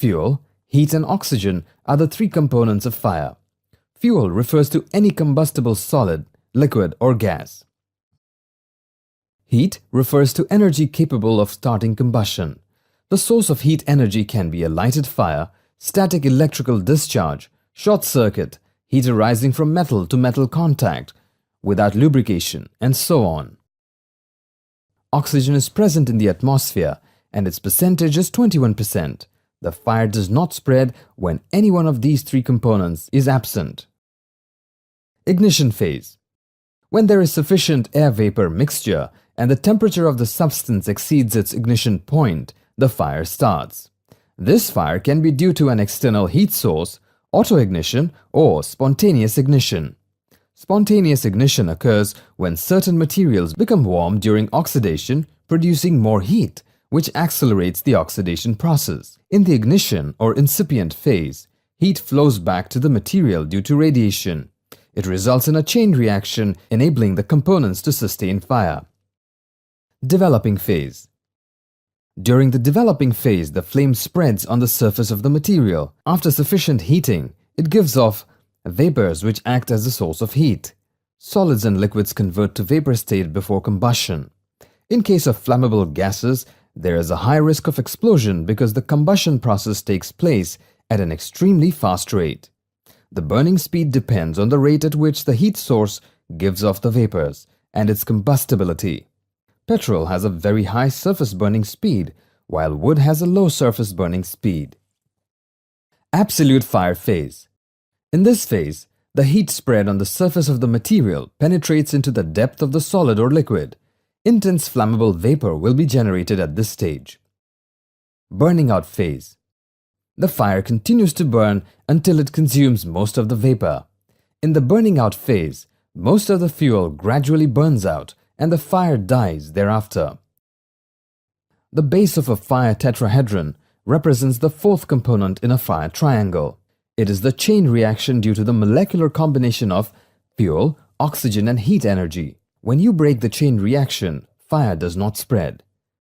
Fuel, heat and oxygen are the three components of fire. Fuel refers to any combustible solid, liquid or gas. Heat refers to energy capable of starting combustion. The source of heat energy can be a lighted fire, static electrical discharge, short circuit, heat arising from metal to metal contact, without lubrication, and so on. Oxygen is present in the atmosphere and its percentage is 21%. The fire does not spread when any one of these three components is absent. Ignition phase. When there is sufficient air-vapor mixture and the temperature of the substance exceeds its ignition point, the fire starts. This fire can be due to an external heat source, autoignition, or spontaneous ignition. Spontaneous ignition occurs when certain materials become warm during oxidation, producing more heat, which accelerates the oxidation process. In the ignition or incipient phase, heat flows back to the material due to radiation. It results in a chain reaction, enabling the components to sustain fire. Developing phase. During the developing phase, the flame spreads on the surface of the material. After sufficient heating, it gives off vapors which act as a source of heat. Solids and liquids convert to vapor state before combustion. In case of flammable gases, there is a high risk of explosion because the combustion process takes place at an extremely fast rate. The burning speed depends on the rate at which the heat source gives off the vapors and its combustibility. Petrol has a very high surface burning speed, while wood has a low surface burning speed. Absolute fire phase. In this phase, the heat spread on the surface of the material penetrates into the depth of the solid or liquid. Intense flammable vapor will be generated at this stage. Burning out phase. The fire continues to burn until it consumes most of the vapor. In the burning out phase, most of the fuel gradually burns out and the fire dies thereafter. The base of a fire tetrahedron represents the fourth component in a fire triangle. It is the chain reaction due to the molecular combination of fuel, oxygen and heat energy. When you break the chain reaction, fire does not spread.